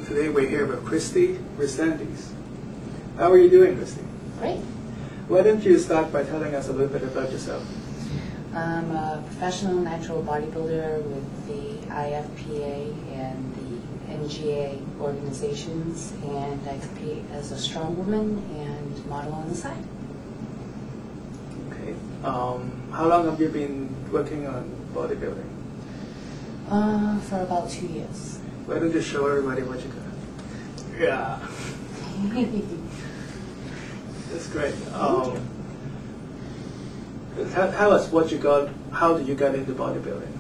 Today we're here with Christy Resendiz. How are you doing, Christy? Great. Why don't you start by telling us a little bit about yourself? I'm a professional natural bodybuilder with the IFPA and the NGA organizations, and I compete as a strong woman and model on the side. Okay. How long have you been working on bodybuilding? For about 2 years. Why don't you show everybody what you got? Yeah. That's great. Tell us what you got. How did you get into bodybuilding?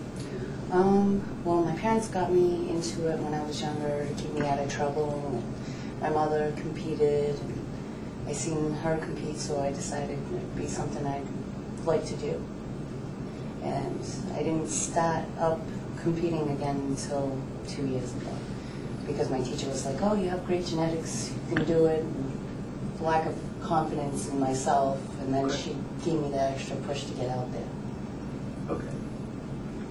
Well, my parents got me into it when I was younger to keep me out of trouble. My mother competed. And I seen her compete, so I decided it would be something I'd like to do. And I didn't start up competing again until 2 years ago, because my teacher was like, "Oh, you have great genetics, you can do it." And lack of confidence in myself, and then she gave me the extra push to get out there. Okay.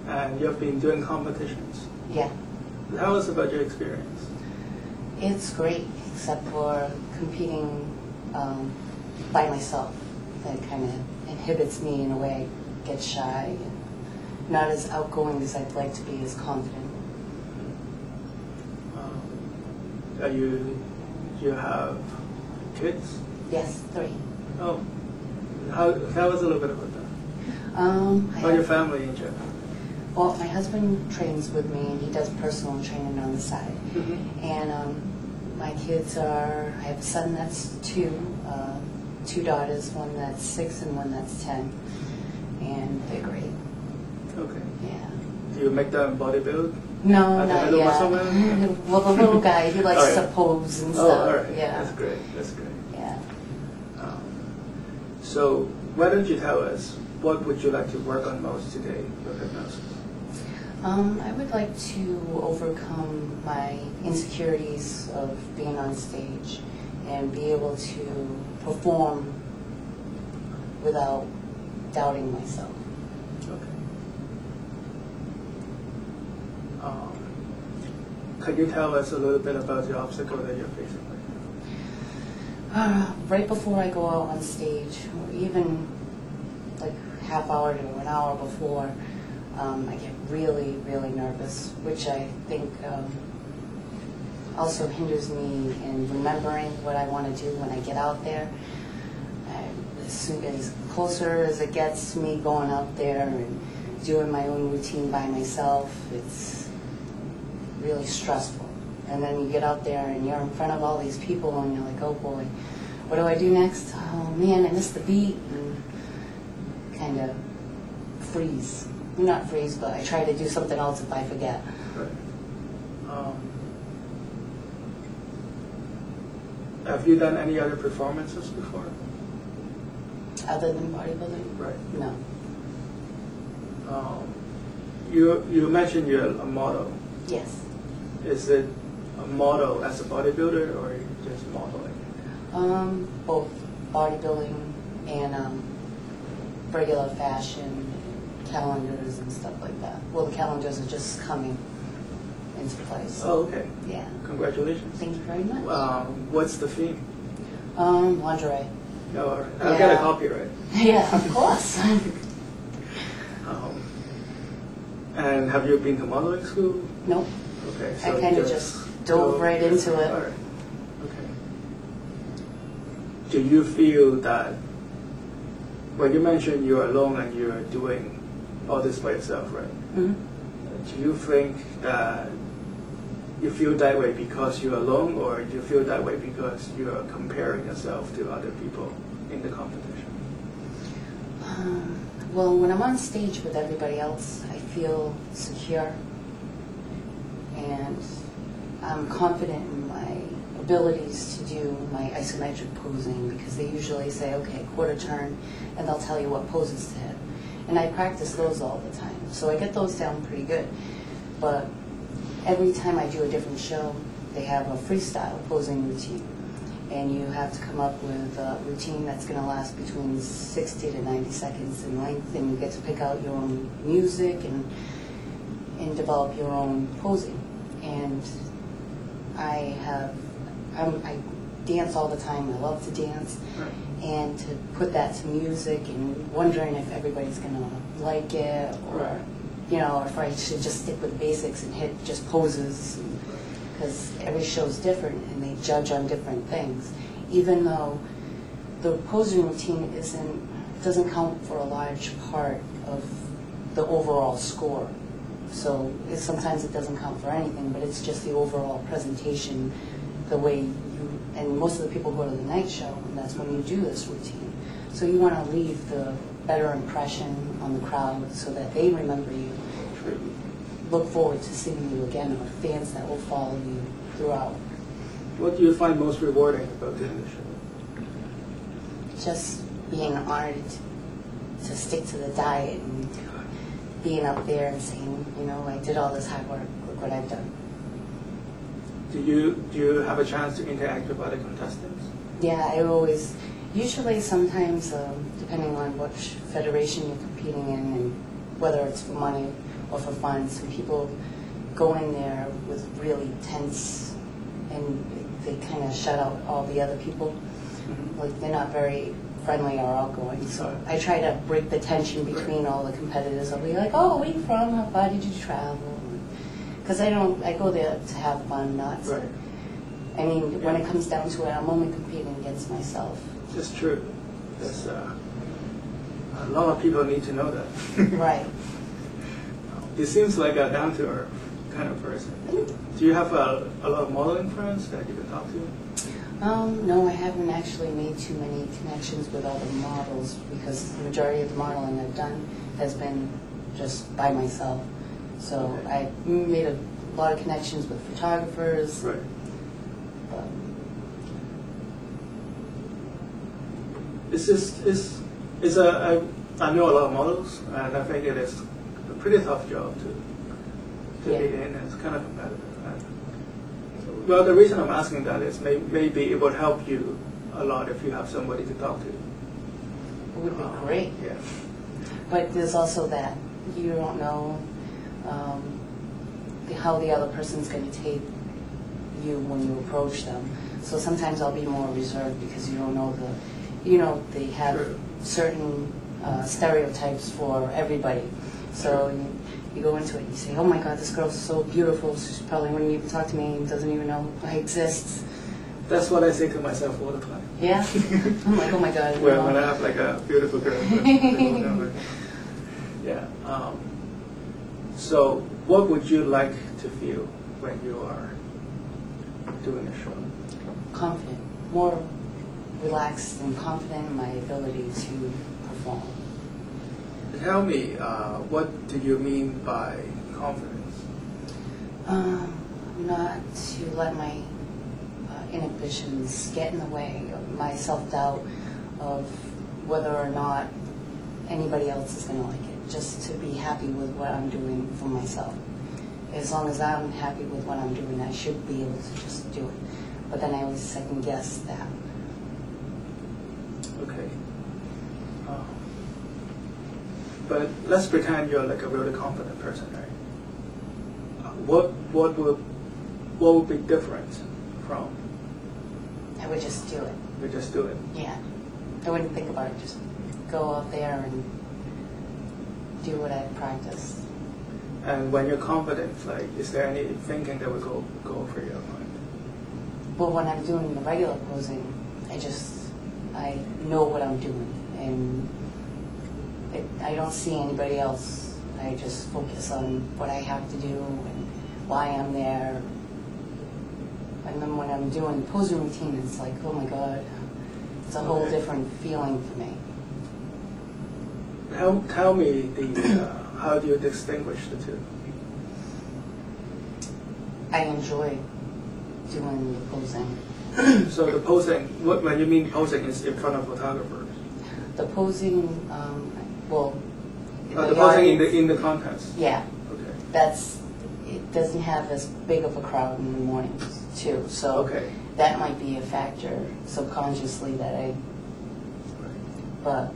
And you've been doing competitions. Yeah. Tell us about your experience. It's great, except for competing by myself. That kind of inhibits me in a way. I get shy and not as outgoing as I'd like to be, as confident. You have kids? Yes, 3. Oh. Tell us a little bit about that. About your family in general. Well, my husband trains with me, and he does personal training on the side. Mm-hmm. And my kids are, I have a son that's 2, 2 daughters, one that's 6 and one that's 10. And they're great. Okay. Yeah. Do you make them bodybuild? No, not yet. Somewhere? Well, the little guy, he likes to pose and stuff. Oh, all right. Yeah. That's great. That's great. Yeah. So, why don't you tell us, what would you like to work on most today with hypnosis? I would like to overcome my insecurities of being on stage and be able to perform without doubting myself. Okay. Could you tell us a little bit about the obstacle that you're facing right now? Right before I go out on stage, or even like half hour to an hour before, I get really, really nervous, which I think also hinders me in remembering what I want to do when I get out there. As closer as it gets to me going out there and doing my own routine by myself, it's really stressful. And then you get out there and you're in front of all these people and you're like, oh boy, what do I do next? Oh man, I missed the beat, and kind of freeze. Not freeze, but I try to do something else if I forget. Right. Have you done any other performances before? Other than bodybuilding? Right. No. You mentioned you're a model. Yes. Is it a model as a bodybuilder, or just modeling? Both bodybuilding and regular fashion, calendars and stuff like that. Well, the calendars are just coming into place. Oh, okay. Yeah. Congratulations. Thank you very much. What's the theme? Lingerie. Oh, all right. I'll get a copyright. Yeah, of course. And have you been to modeling school? Nope. Okay. So I kind of just dove right into it. All right. Okay. Do you feel that when you mentioned you're alone and you're doing all this by yourself, right? Mm-hmm. Do you think that you feel that way because you're alone, or do you feel that way because you're comparing yourself to other people in the competition? Well, when I'm on stage with everybody else, I feel secure and I'm confident in my abilities to do my isometric posing, because they usually say, okay, quarter turn, and they'll tell you what poses to hit. And I practice those all the time, so I get those down pretty good. But every time I do a different show, they have a freestyle posing routine. And you have to come up with a routine that's going to last between 60 to 90 seconds in length, and you get to pick out your own music and develop your own posing. And I dance all the time. I love to dance. Right. And to put that to music and wondering if everybody's going to like it or, Right. you know, or if I should just stick with the basics and hit just poses. Because every show's different and they judge on different things. Even though the posing routine doesn't count for a large part of the overall score. So sometimes it doesn't count for anything, but it's just the overall presentation, the way and most of the people go to the night show, and that's when you do this routine. So you want to leave the better impression on the crowd so that they remember you, look forward to seeing you again, or fans that will follow you throughout. What do you find most rewarding about doing the show? Just being honored to stick to the diet and being up there and saying, you know, I did all this hard work, look what I've done. Do you have a chance to interact with other contestants? Yeah, I always, usually sometimes, depending on what federation you're competing in and whether it's for money or for fun, some people go in there with really tense and they kind of shut out all the other people. Mm-hmm. Like they're not very friendly or outgoing. So I try to break the tension between all the competitors. I'll be like, oh, where are you from? How far did you travel? Because I go there to have fun, not to. Right. I mean, when it comes down to it, I'm only competing against myself. That's true. That's, a lot of people need to know that. Right. It seems like a down-to-earth kind of person. Do you have a lot of modeling friends that you can talk to? No, I haven't actually made too many connections with other models because the majority of the modeling I've done has been just by myself. So Okay. I made a lot of connections with photographers. Right. I know a lot of models, and I think it is a pretty tough job to be in. It's kind of competitive. Well, the reason I'm asking that is maybe it would help you a lot if you have somebody to talk to. It would be great. Yeah. But there's also that you don't know how the other person's going to take you when you approach them. So sometimes I'll be more reserved because you don't know they have Sure. certain stereotypes for everybody. So you go into it and you say, oh my God, this girl's so beautiful. She probably wouldn't even talk to me and doesn't even know I exist. That's what I say to myself all the time. Yeah? I'm like, oh my God. Well, when I have like a beautiful girl. Yeah. So what would you like to feel when you are doing a show? Confident. More relaxed and confident in my ability to perform. Tell me, what do you mean by confidence? Not to let my inhibitions get in the way of my self-doubt of whether or not anybody else is going to like it. Just to be happy with what I'm doing for myself. As long as I'm happy with what I'm doing, I should be able to just do it. But then I always second guess that. Okay. But let's pretend you're like a really confident person, right? What would be different from? I would just do it. You just do it. Yeah. I wouldn't think about it. Just go out there and do what I practiced. And when you're confident, like, is there any thinking that would go over your mind? Well, when I'm doing the regular posing, I know what I'm doing, and I don't see anybody else. I just focus on what I have to do and why I'm there. And then when I'm doing the posing routine, it's like, oh my God, it's a whole different feeling for me. Tell me how do you distinguish the two? I enjoy doing the posing. So the posing, when you mean posing, is in front of photographers? The posing, the posing in the contest? Yeah. Okay. It doesn't have as big of a crowd in the mornings, too. So that might be a factor subconsciously that but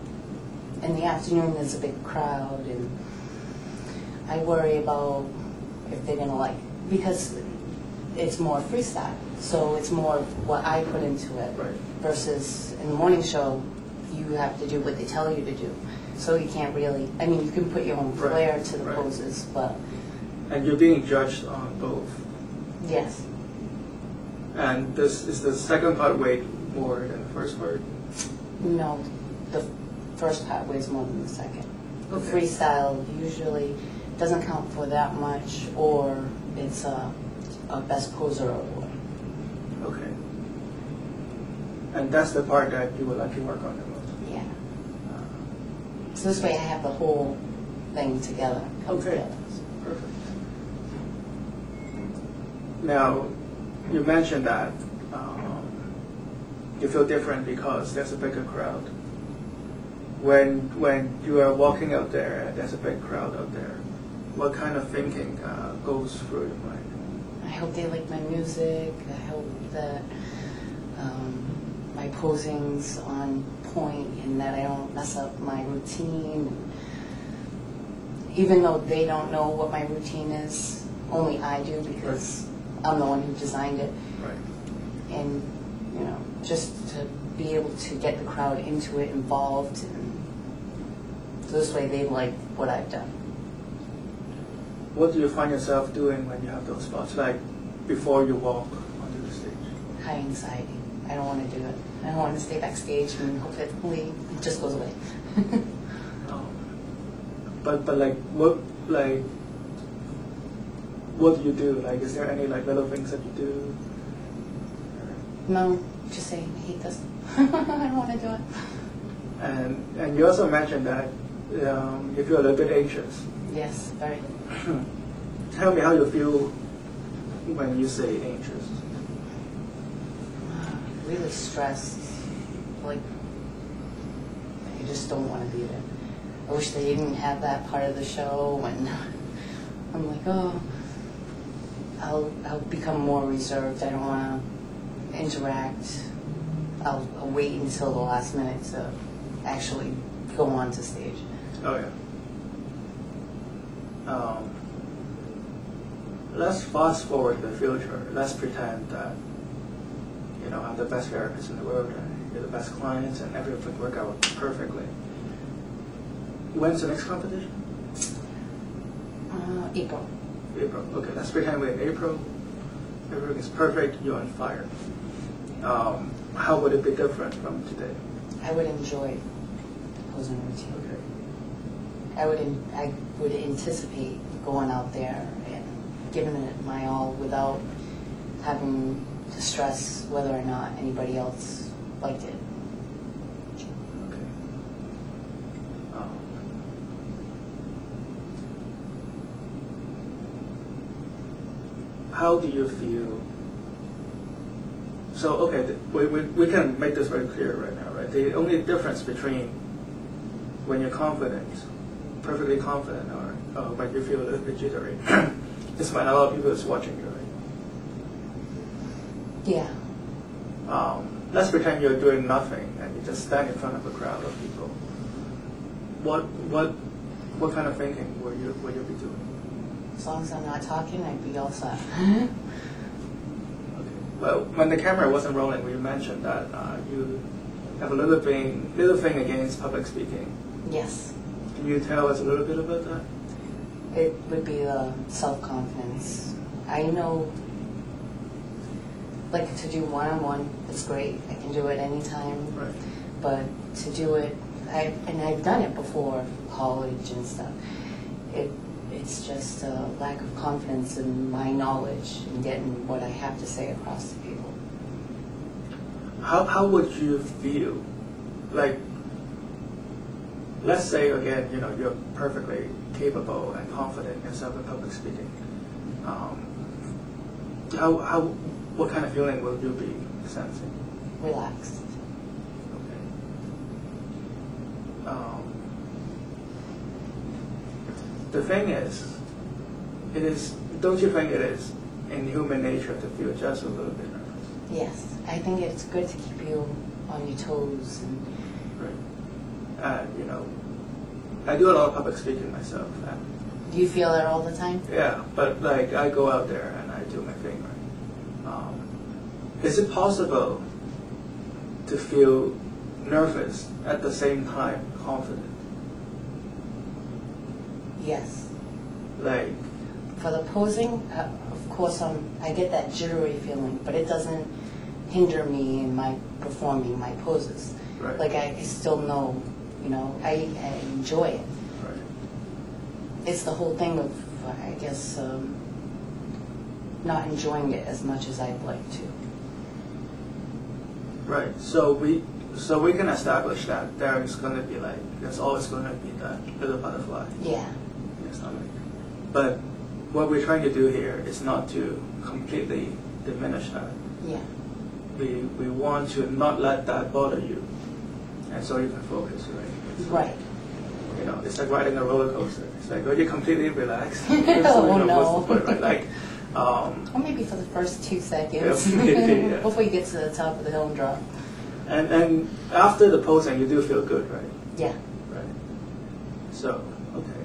in the afternoon there's a big crowd, and I worry about if they're going to like, because it's more freestyle. So it's more what I put into it. Right. Versus in the morning show, you have to do what they tell you to do. So you can't really, I mean, you can put your own flair to the poses, but... And you're being judged on both. Yes. And this is the second part weight more than the first part? No, the first part weighs more than the second. The Okay. freestyle usually doesn't count for that much, or it's a best poser award. Okay. And that's the part that you would like to work on the most? Yeah. So this way I have the whole thing together. Okay. Together. Perfect. Now, you mentioned that you feel different because there's a bigger crowd. When you are walking out there and there's a big crowd out there, what kind of thinking goes through your mind? I hope they like my music. I hope that my posing's on point and that I don't mess up my routine. Even though they don't know what my routine is, only I do because I'm the one who designed it. Right. And, you know, just to be able to get the crowd into it, involved, and so this way they like what I've done. What do you find yourself doing when you have those spots, like before you walk onto the stage? High anxiety. I don't want to do it. I don't want to stay backstage and hopefully it just goes away. But what do you do? Like, is there any like little things that you do? No, just say I hate this. I don't want to do it. And you also mentioned that you feel a little bit anxious. Yes, very. Tell me how you feel when you say anxious. Really stressed. Like, I just don't want to be there. I wish they didn't have that part of the show, and I'm like, oh, I'll become more reserved. I don't want to interact. I'll wait until the last minute to actually go on to stage. Oh yeah. Let's fast forward the future. Let's pretend that I'm the best therapist in the world, and you're the best clients, and everything work out perfectly. When's the next competition? April. April. Okay, let's pretend we're in April. Everything is perfect. You're on fire. How would it be different from today? I would enjoy the posing routine. Okay. I would anticipate going out there and giving it my all without having to stress whether or not anybody else liked it. Okay. How do you feel? So, okay, we can make this very clear right now, right? The only difference between when you're confident, perfectly confident, or when you feel a little bit jittery, is when a lot of people is watching you, right? Yeah. Let's pretend you're doing nothing and you just stand in front of a crowd of people. What kind of thinking will you be doing? As long as I'm not talking, I'd be all set. Okay. Well, when the camera wasn't rolling, we mentioned that you have a little thing against public speaking. Yes. Can you tell us a little bit about that? It would be the self-confidence. I know, like, to do one-on-one, it's great. I can do it anytime. Right. But to do it, I've done it before, college and stuff. It's just a lack of confidence in my knowledge and getting what I have to say across to people. How would you feel? Like, let's say again, you're perfectly capable and confident in yourself in public speaking. What kind of feeling will you be sensing? Relaxed. Okay. The thing is, don't you think it is in human nature to feel just a little bit nervous? Yes, I think it's good to keep you on your toes. Right. I do a lot of public speaking myself. Do you feel that all the time? Yeah, but like I go out there and I do my thing, right? Is it possible to feel nervous at the same time confident? Yes. Like, For the posing, of course, I get that jittery feeling, but it doesn't hinder me in my performing my poses. right. Like I still know, I enjoy it. Right. It's the whole thing of, I guess, not enjoying it as much as I'd like to. Right. So we can establish that there's always going to be that little butterfly Yeah. in your stomach. But what we're trying to do here is not to completely diminish that. Yeah. We want to not let that bother you, and so you can focus, right? Right. It's like riding a roller coaster. It's like when you completely relax. Oh, no. What's the point, right? Like, Or maybe for the first 2 seconds. Yeah, maybe, yeah. Before you get to the top of the hill and drop. and after the posing, you do feel good, right? Yeah. Right. So, okay,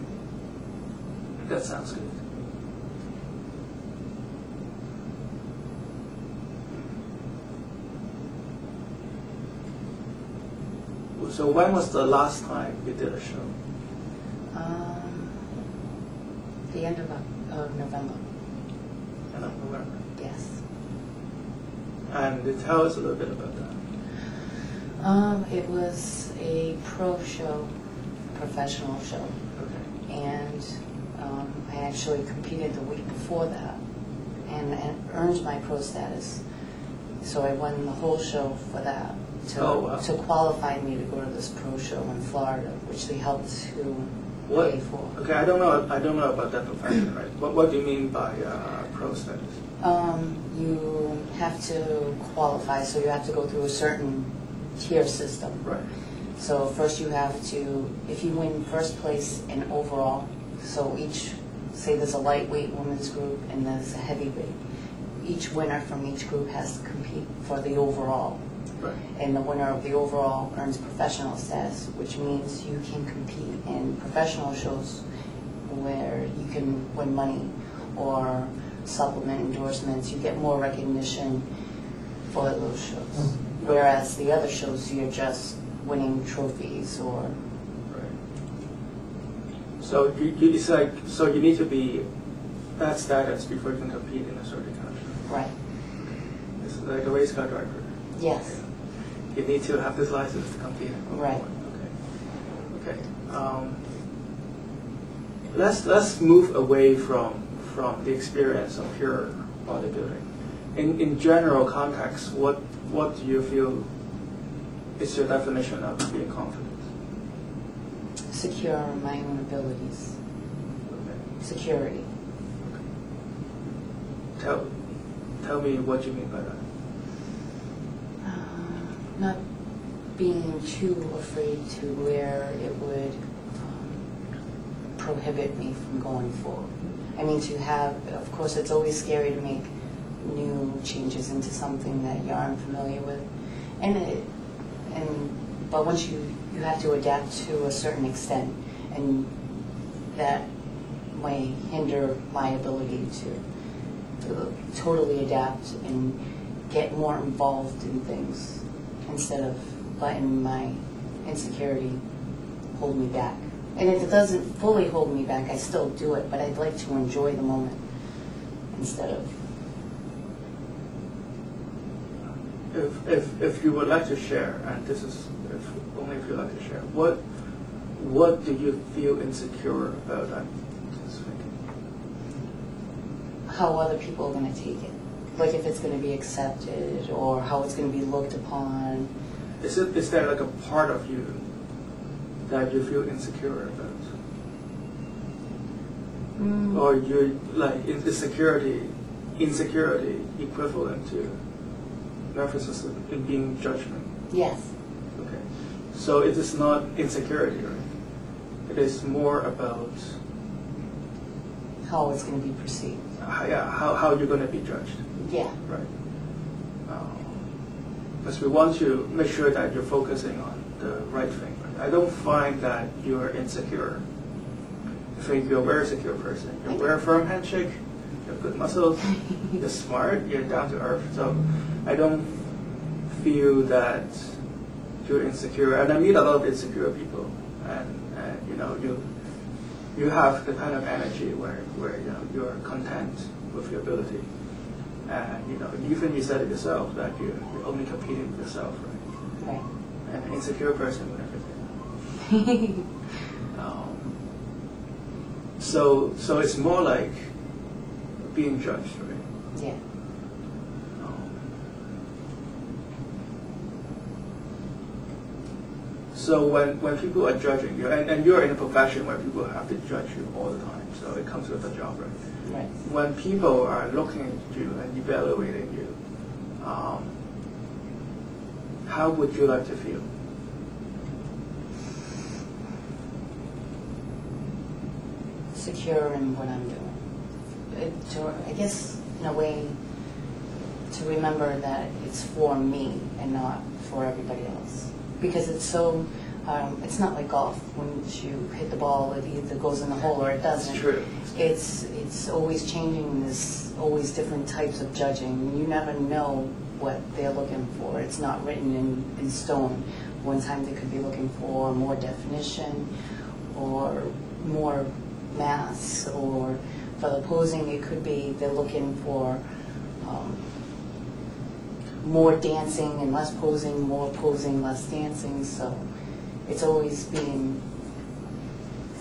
that sounds good. So when was the last time you did a show? The end of November. End of November. Yes. And tell us a little bit about that. It was a pro show, professional show, Okay. and I actually competed the week before that and earned my pro status. So I won the whole show for that to qualify me to go to this pro show in Florida, which they helped to pay for. Okay, I don't know about that profession, right? What do you mean by pro status? You have to qualify, so you have to go through a certain tier system. Right. So first you have to, if you win first place in overall, so say there's a lightweight women's group and there's a heavyweight. Each winner from each group has to compete for the overall. Right. And the winner of the overall earns professional status, which means you can compete in professional shows where you can win money or supplement endorsements. You get more recognition for those shows. Whereas the other shows, you're just winning trophies or... Right. So it's like, so you need to be that status before you can compete in a certain country. Right. It's like a race car driver. Yes. You need to have this license to compete. Right. Okay. Let's move away from the experience of pure bodybuilding. In general context, what do you feel is your definition of being confident? Secure in my own abilities. Okay. Security. Tell me what you mean by that. Not being too afraid to where it would prohibit me from going forward. I mean, of course, it's always scary to make new changes into something that you aren't familiar with, but once you have to adapt to a certain extent, and that may hinder my ability to totally adapt and get more involved in things instead of letting my insecurity hold me back. And if it doesn't fully hold me back, I still do it, but I'd like to enjoy the moment instead of... If you would like to share, and this is only if you'd like to share, what do you feel insecure about? I'm just thinking. How other people are going to take it. Like if it's going to be accepted or how it's going to be looked upon. Is there like a part of you that you feel insecure about? Or you're like insecurity equivalent to nervousness in being judgment? Yes. Okay. So it is not insecurity, right? It is more about how it's going to be perceived. How you're going to be judged. Yeah. Right. Because we want to make sure that you're focusing on the right thing. Right? I don't find that you're insecure. I think you're a very secure person. You wear a firm handshake. You have good muscles. You're smart. You're down to earth. So I don't feel that you're insecure. And I meet a lot of insecure people, and you know, you have the kind of energy where you know, you're content with your ability. And you know, even you said it yourself that you're only competing with yourself, right? Right. And an insecure person would never say that. So it's more like being judged, right? Yeah. So when people are judging you, and you're in a profession where people have to judge you all the time, so it comes with the job, right? Right. When people are looking at you and evaluating you, how would you like to feel? Secure in what I'm doing. I guess, in a way, to remember that it's for me and not for everybody else. Because it's so, it's not like golf. Once you hit the ball, it either goes in the hole or it doesn't. It's true. It's always changing. There's always different types of judging. You never know what they're looking for. It's not written in stone. One time they could be looking for more definition or more mass, or for the posing it could be they're looking for more dancing and less posing, more posing, less dancing. So it's always being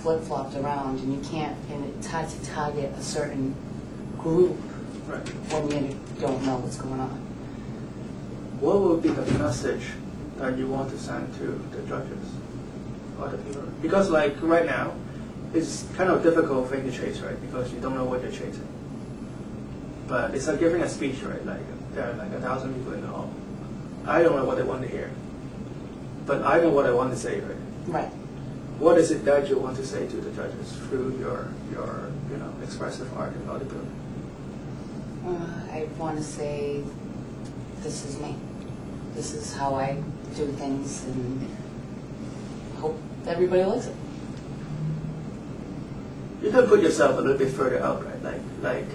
flip-flopped around, and you can't, and it's hard to target a certain group Right. when you don't know what's going on. What would be the message that you want to send to the judges or the people? Because like right now, it's kind of a difficult thing to chase, right? Because you don't know what you're chasing. But it's like giving a speech, right? Like there are like 1,000 people in the hall. I don't know what they want to hear, but I know what I want to say, right? Right. What is it that you want to say to the judges through your you know, expressive art and bodybuilding? I want to say, this is me. This is how I do things, and hope everybody likes it. You can put yourself a little bit further out, right? Like,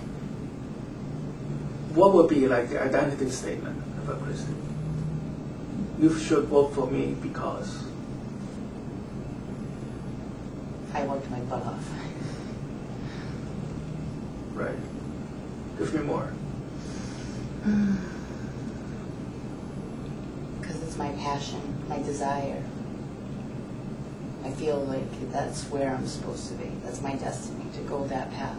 what would be like the identity statement of a Christy? You should vote for me because I worked my butt off. right. Give me more. Because it's my passion, my desire. I feel like that's where I'm supposed to be. That's my destiny, to go that path.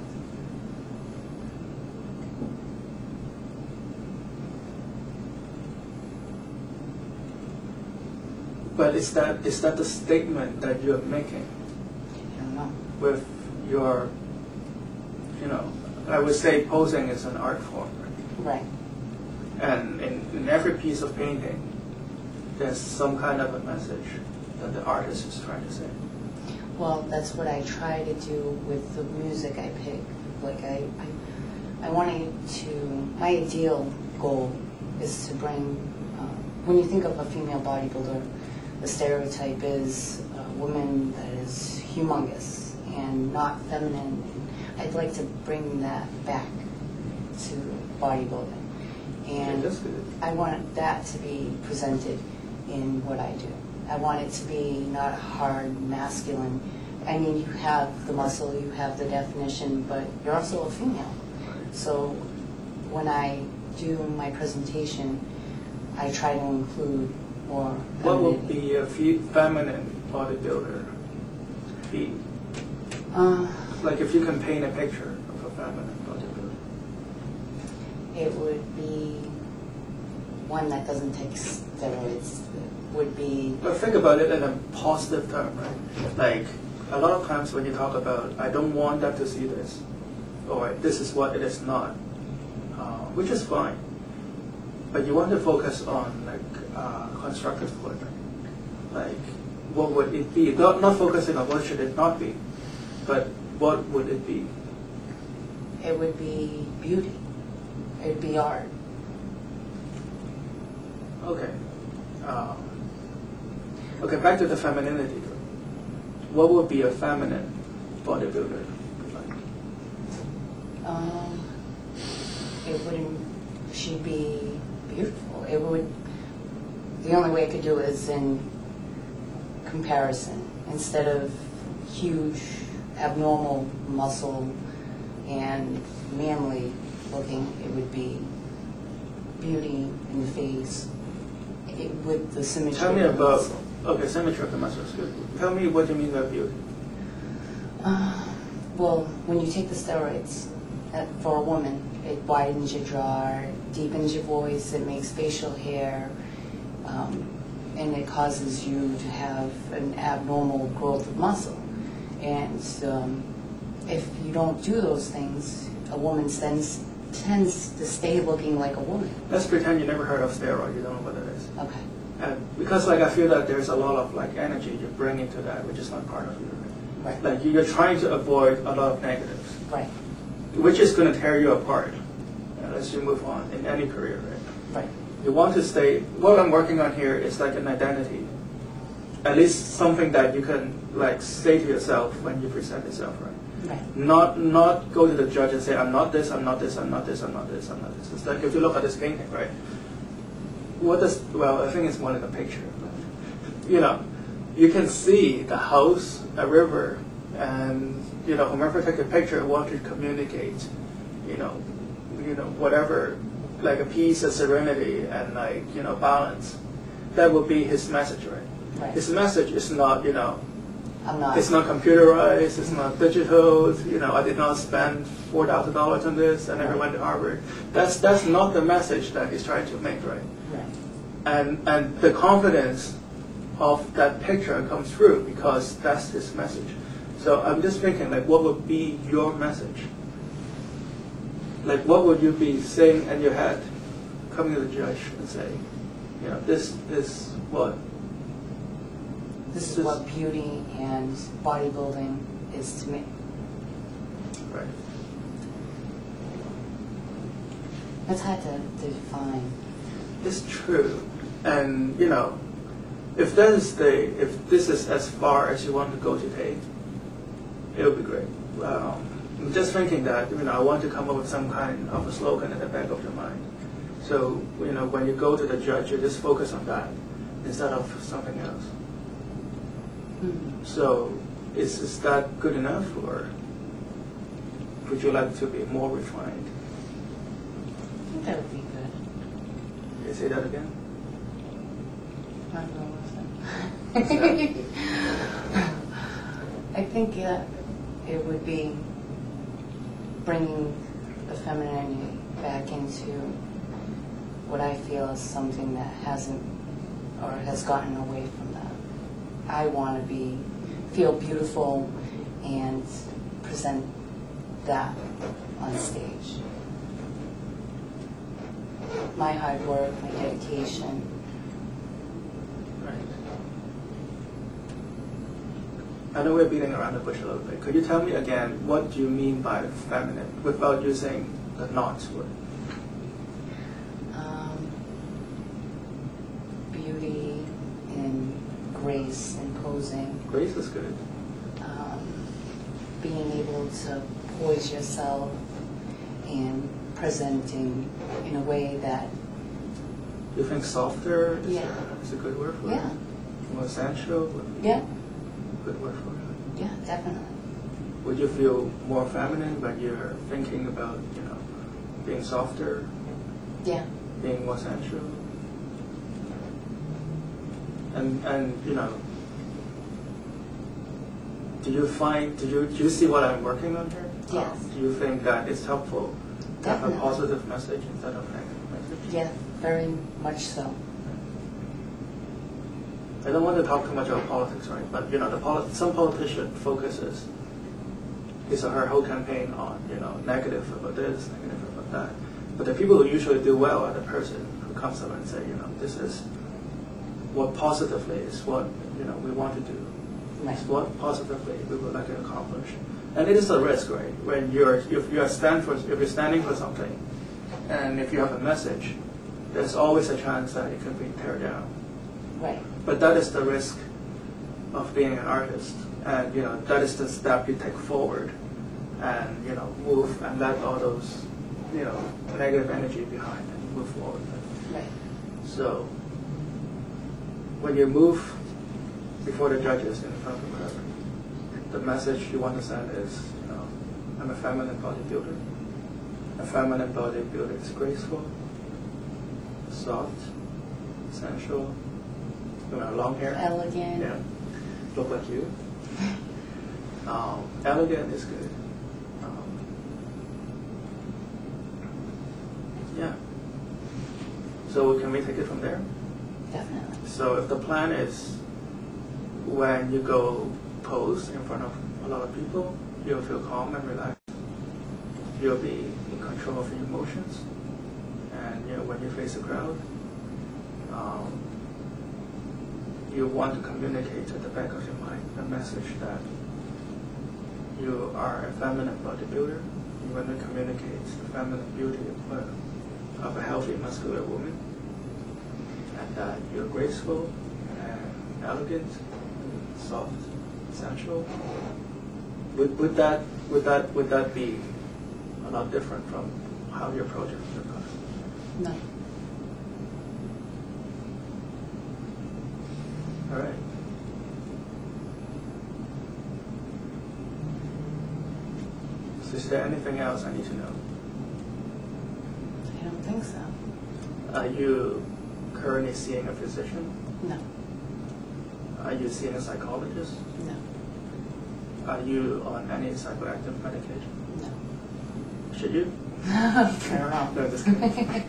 But is that the statement that you're making I don't know. with your, you know, I would say posing is an art form, right? Right. And in every piece of painting, there's some kind of a message that the artist is trying to say. Well, that's what I try to do with the music I pick. Like I wanted to, my ideal goal is to bring, when you think of a female bodybuilder, the stereotype is a woman that is humongous and not feminine. I'd like to bring that back to bodybuilding. And I want that to be presented in what I do. I want it to be not hard, masculine. I mean, you have the muscle, you have the definition, but you're also a female. So when I do my presentation, I try to include more femininity. What would be a feminine bodybuilder be? Like if you can paint a picture of a feminine bodybuilder. It would be one that doesn't take steroids. It would be... But think about it in a positive term, right? Like, a lot of times when you talk about, I don't want them to see this, or this is what it is not, which is fine. But you want to focus on like constructive work. Like, what would it be? Not focusing on what should it not be, but what would it be? It would be beauty. It would be art. Okay. Okay, back to the femininity. What would be a feminine bodybuilder like? it wouldn't, she'd be beautiful. It would, the only way I could do it is in comparison. Instead of huge, abnormal muscle and manly looking, it would be beauty in the face with the symmetry. Tell me about, okay, symmetry of the muscles, good. Tell me what you mean by beauty. Well, when you take the steroids for a woman, it widens your jaw, deepens your voice, it makes facial hair, and it causes you to have an abnormal growth of muscle. And if you don't do those things, a woman tends to stay looking like a woman. Let's pretend you never heard of steroid, you don't know what it is. Okay. Because like I feel that there's a lot of like energy you bring into that, which is not part of you. Right. Like you're trying to avoid a lot of negatives. Right. Which is going to tear you apart as you move on in any career, right? Right. You want to stay, what I'm working on here is like an identity. At least something that you can like say to yourself when you present yourself, right? Right. Not go to the judge and say, I'm not this, I'm not this, I'm not this, I'm not this, I'm not this. It's like if you look at this painting, right? What does, well, I think it's one in the picture. But, you know, you can see the house, a river, and, you know, whomever take a picture, I want to communicate, you know, whatever, like a peace, a serenity, and like, you know, balance. That would be his message, right? Right. His message is not, you know, I'm not. it's not computerized, it's not digital, you know, I did not spend $4,000 on this, I never went to Harvard. That's not the message that he's trying to make, right? Right. And the confidence of that picture comes through because that's his message. So I'm just thinking, like, what would be your message? Like, what would you be saying in your head, coming to the judge and saying, you know, this is what? This is what beauty and bodybuilding is to me. Right. It's hard to define. It's true. And, you know, if this is as far as you want to go today, it would be great. I'm just thinking that, you know, I want to come up with some kind of a slogan in the back of your mind. So, you know, when you go to the judge, you just focus on that instead of something else. Mm-hmm. So, is that good enough, or would you like to be more refined? I think that would be good. Can you say that again? I don't know what to say. I think it would be bringing the femininity back into what I feel is something that hasn't or has gotten away from that. I want to feel beautiful and present that on stage. My hard work, my dedication. Right. I know we're beating around the bush a little bit. Could you tell me again what do you mean by feminine without using the not word? Beauty and grace and posing. Grace is good. Being able to poise yourself and presenting in a way that. You think softer is a good word for it? Yeah. More sensual? Yeah. Good word for it. Yeah, definitely. Would you feel more feminine when you're thinking about, you know, being softer? Yeah. Being more sensual? And you know, do you see what I'm working on here? Yes. Do you think that it's helpful to have a Definitely. positive message instead of negative message? Yeah, very much so. I don't want to talk too much about politics, right? But you know, some politician focuses his or her whole campaign on, you know, negative about this, negative about that. But the people who usually do well are the person who comes up and say, you know, this is what positively is what, you know, we want to do. Right. It's what positively we would like to accomplish. And it is a risk, right? When if you're standing for something, and if you have a message, there's always a chance that it can be tear down. Right. But that is the risk of being an artist, and you know that is the step you take forward, and you know move and let all those negative energy behind and move forward. Right. So when you move before the judges in front of the crowd, the message you want to send is, I'm a feminine bodybuilder. A feminine bodybuilder is graceful, soft, sensual, long hair. Elegant. Yeah. Look like you. Elegant is good. Yeah. So can we take it from there? Definitely. So if the plan is when you go pose in front of a lot of people, you'll feel calm and relaxed. You'll be in control of your emotions. And when you face a crowd, you want to communicate at the back of your mind the message that you are a feminine bodybuilder. You want to communicate the feminine beauty of a healthy muscular woman, and that you're graceful and elegant, and soft, sensual. Would that be a lot different from how you approach it in the past? No. All right. So is there anything else I need to know? I don't think so. Are you currently seeing a physician? No. Are you seeing a psychologist? No. Are you on any psychoactive medication? No. Should you? I don't know. No, just kidding.